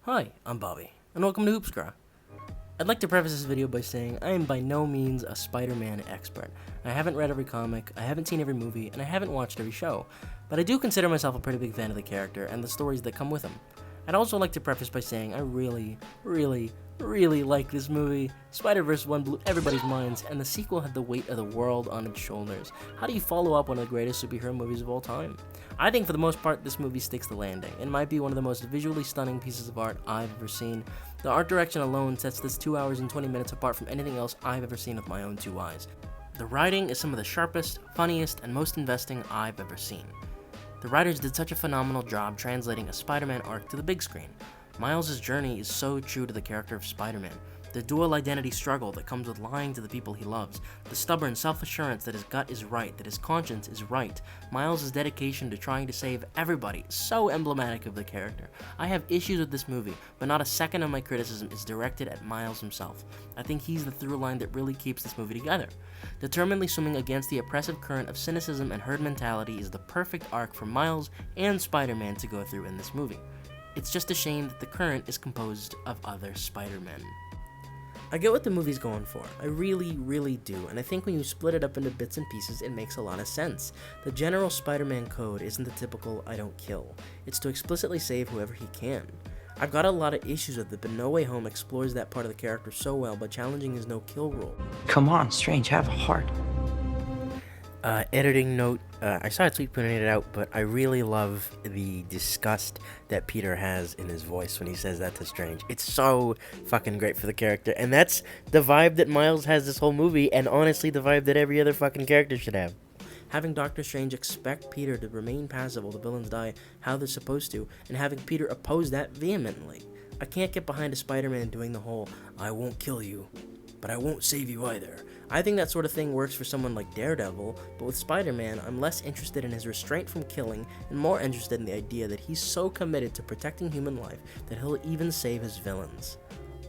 Hi, I'm Bobby, and welcome to hoopsgra. I'd like to preface this video by saying I am by no means a Spider-Man expert. I haven't read every comic, I haven't seen every movie, and I haven't watched every show, but I do consider myself a pretty big fan of the character and the stories that come with him. I'd also like to preface by saying I really like this movie. Spider-Verse 1 blew everybody's minds, and the sequel had the weight of the world on its shoulders. How do you follow up one of the greatest superhero movies of all time? I think for the most part, this movie sticks the landing. It might be one of the most visually stunning pieces of art I've ever seen. The art direction alone sets this 2 hours and 20 minutes apart from anything else I've ever seen with my own two eyes. The writing is some of the sharpest, funniest, and most investing I've ever seen. The writers did such a phenomenal job translating a Spider-Man arc to the big screen. Miles' journey is so true to the character of Spider-Man. The dual identity struggle that comes with lying to the people he loves, the stubborn self-assurance that his gut is right, that his conscience is right, Miles' dedication to trying to save everybody, so emblematic of the character. I have issues with this movie, but not a second of my criticism is directed at Miles himself. I think he's the through line that really keeps this movie together. Determinedly swimming against the oppressive current of cynicism and herd mentality is the perfect arc for Miles and Spider-Man to go through in this movie. It's just a shame that the current is composed of other Spider-Men. I get what the movie's going for. I really do, and I think when you split it up into bits and pieces, it makes a lot of sense. The general Spider-Man code isn't the typical I don't kill. It's to explicitly save whoever he can. I've got a lot of issues with it, but No Way Home explores that part of the character so well by challenging his no-kill rule. Come on, Strange, have a heart. Editing note, I saw a tweet putting it out, but I really love the disgust that Peter has in his voice when he says that to Strange. It's so fucking great for the character, and that's the vibe that Miles has this whole movie, and honestly the vibe that every other fucking character should have. Having Doctor Strange expect Peter to remain passive while the villains die how they're supposed to, and having Peter oppose that vehemently. I can't get behind a Spider-Man doing the whole, I won't kill you, but I won't save you either. I think that sort of thing works for someone like Daredevil, but with Spider-Man, I'm less interested in his restraint from killing and more interested in the idea that he's so committed to protecting human life that he'll even save his villains.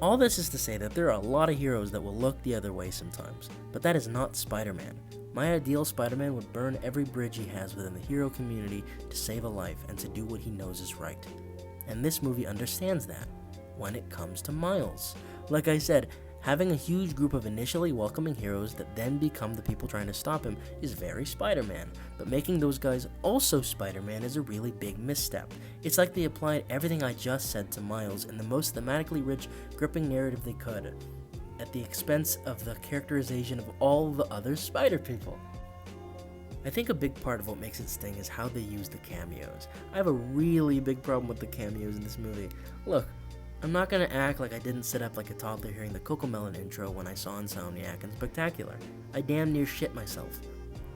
All this is to say that there are a lot of heroes that will look the other way sometimes, but that is not Spider-Man. My ideal Spider-Man would burn every bridge he has within the hero community to save a life and to do what he knows is right. And this movie understands that when it comes to Miles. Like I said, having a huge group of initially welcoming heroes that then become the people trying to stop him is very Spider-Man, but making those guys also Spider-Man is a really big misstep. It's like they applied everything I just said to Miles in the most thematically rich, gripping narrative they could, at the expense of the characterization of all the other Spider-People. I think a big part of what makes it sting is how they use the cameos. I have a really big problem with the cameos in this movie. Look, I'm not gonna act like I didn't sit up like a toddler hearing the Cocomelon intro when I saw Insomniac and Spectacular. I damn near shit myself.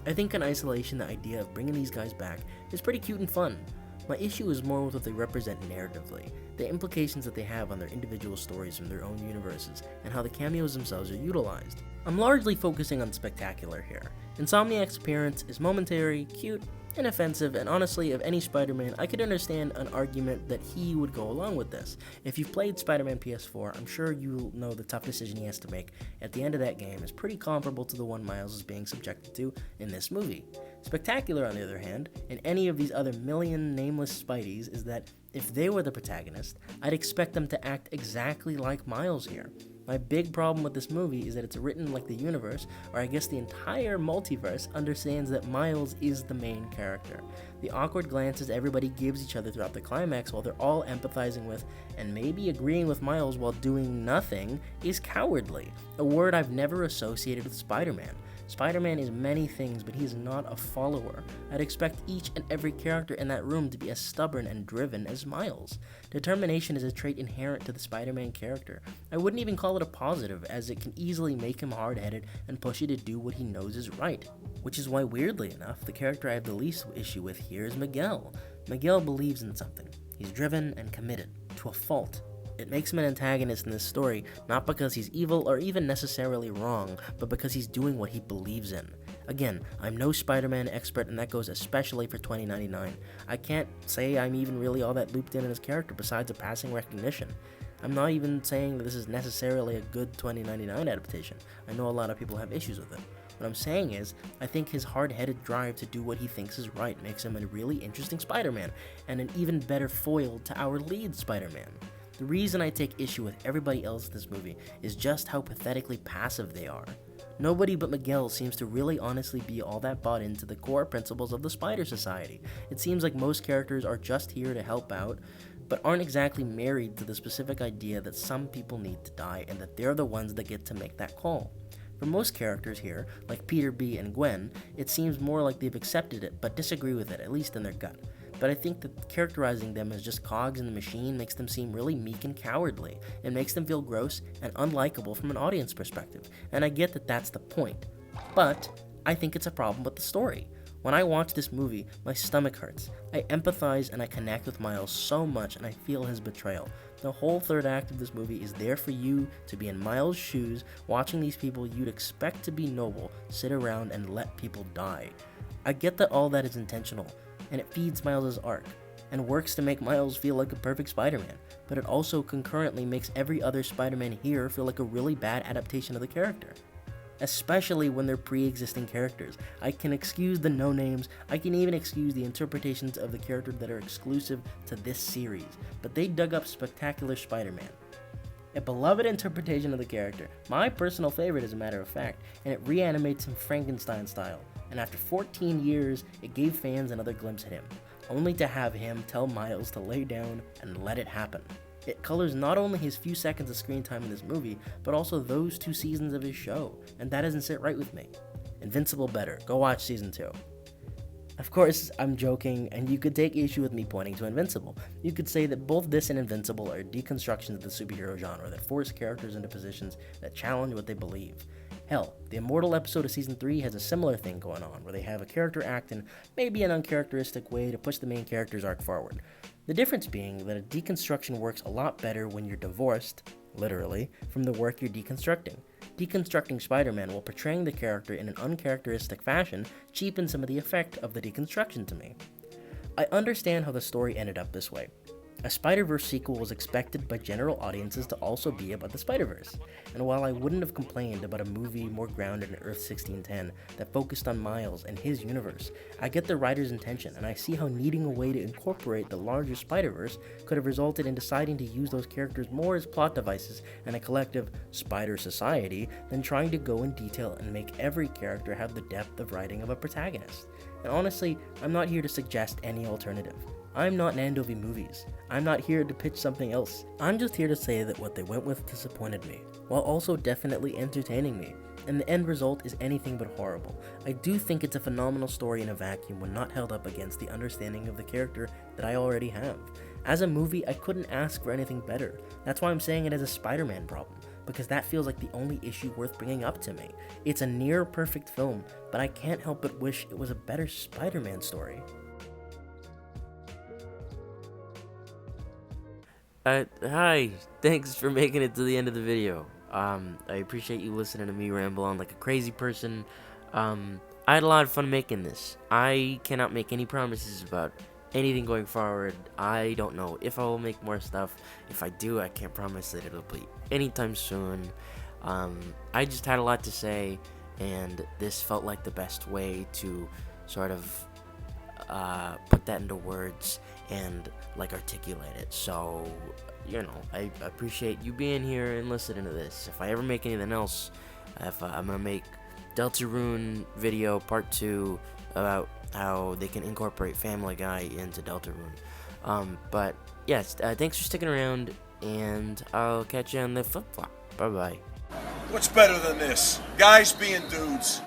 I think in isolation the idea of bringing these guys back is pretty cute and fun. My issue is more with what they represent narratively, the implications that they have on their individual stories from their own universes, and how the cameos themselves are utilized. I'm largely focusing on Spectacular here. Insomniac's appearance is momentary, cute, inoffensive, and honestly, of any Spider-Man, I could understand an argument that he would go along with this. If you've played Spider-Man PS4, I'm sure you'll know the tough decision he has to make at the end of that game is pretty comparable to the one Miles is being subjected to in this movie. Spectacular, on the other hand, and any of these other million nameless Spideys, is that if they were the protagonist, I'd expect them to act exactly like Miles here. My big problem with this movie is that it's written like the universe, or I guess the entire multiverse, understands that Miles is the main character. The awkward glances everybody gives each other throughout the climax while they're all empathizing with and maybe agreeing with Miles while doing nothing is cowardly, a word I've never associated with Spider-Man. Spider-Man is many things, but he is not a follower. I'd expect each and every character in that room to be as stubborn and driven as Miles. Determination is a trait inherent to the Spider-Man character. I wouldn't even call it a positive, as it can easily make him hard-headed and push you to do what he knows is right. Which is why, weirdly enough, the character I have the least issue with here is Miguel. Miguel believes in something. He's driven and committed, to a fault. It makes him an antagonist in this story, not because he's evil or even necessarily wrong, but because he's doing what he believes in. Again, I'm no Spider-Man expert, and that goes especially for 2099. I can't say I'm even really all that looped in his character besides a passing recognition. I'm not even saying that this is necessarily a good 2099 adaptation. I know a lot of people have issues with it. What I'm saying is, I think his hard-headed drive to do what he thinks is right makes him a really interesting Spider-Man, and an even better foil to our lead Spider-Man. The reason I take issue with everybody else in this movie is just how pathetically passive they are. Nobody but Miguel seems to really honestly be all that bought into the core principles of the Spider Society. It seems like most characters are just here to help out, but aren't exactly married to the specific idea that some people need to die and that they're the ones that get to make that call. For most characters here, like Peter B and Gwen, it seems more like they've accepted it but disagree with it, at least in their gut. But I think that characterizing them as just cogs in the machine makes them seem really meek and cowardly, and makes them feel gross and unlikable from an audience perspective, and I get that that's the point. But I think it's a problem with the story. When I watch this movie, my stomach hurts. I empathize and I connect with Miles so much, and I feel his betrayal. The whole third act of this movie is there for you to be in Miles' shoes, watching these people you'd expect to be noble sit around and let people die. I get that all that is intentional, and it feeds Miles' arc, and works to make Miles feel like a perfect Spider-Man, but it also concurrently makes every other Spider-Man here feel like a really bad adaptation of the character. Especially when they're pre-existing characters. I can excuse the no-names, I can even excuse the interpretations of the character that are exclusive to this series, but they dug up Spectacular Spider-Man. A beloved interpretation of the character, my personal favorite as a matter of fact, and it reanimates him Frankenstein style, and after 14 years, it gave fans another glimpse at him, only to have him tell Miles to lay down and let it happen. It colors not only his few seconds of screen time in this movie, but also those 2 seasons of his show, and that doesn't sit right with me. Invincible better, go watch season 2. Of course, I'm joking, and you could take issue with me pointing to Invincible. You could say that both this and Invincible are deconstructions of the superhero genre that force characters into positions that challenge what they believe. Hell, the Immortal episode of Season 3 has a similar thing going on, where they have a character act in maybe an uncharacteristic way to push the main character's arc forward. The difference being that a deconstruction works a lot better when you're divorced, literally, from the work you're deconstructing. Deconstructing Spider-Man while portraying the character in an uncharacteristic fashion cheapens some of the effect of the deconstruction to me. I understand how the story ended up this way. A Spider-Verse sequel was expected by general audiences to also be about the Spider-Verse, and while I wouldn't have complained about a movie more grounded in Earth 1610 that focused on Miles and his universe, I get the writer's intention, and I see how needing a way to incorporate the larger Spider-Verse could have resulted in deciding to use those characters more as plot devices and a collective Spider Society than trying to go in detail and make every character have the depth of writing of a protagonist. And honestly, I'm not here to suggest any alternative. I'm not Nando v Movies. I'm not here to pitch something else. I'm just here to say that what they went with disappointed me, while also definitely entertaining me, and the end result is anything but horrible. I do think it's a phenomenal story in a vacuum when not held up against the understanding of the character that I already have. As a movie, I couldn't ask for anything better. That's why I'm saying it as a Spider-Man problem, because that feels like the only issue worth bringing up to me. It's a near perfect film, but I can't help but wish it was a better Spider-Man story. Hi, thanks for making it to the end of the video. I appreciate you listening to me ramble on like a crazy person. I had a lot of fun making this. I cannot make any promises about anything going forward. I don't know if I will make more stuff. If I do, I can't promise that it'll be anytime soon. I just had a lot to say, and this felt like the best way to sort of put that into words and like articulate it. So, you know, I appreciate you being here and listening to this. If I ever make anything else, I'm gonna make Deltarune video part 2 about how they can incorporate Family Guy into Deltarune. But yes, thanks for sticking around, and I'll catch you on the flip flop. Bye bye. What's better than this? Guys being dudes.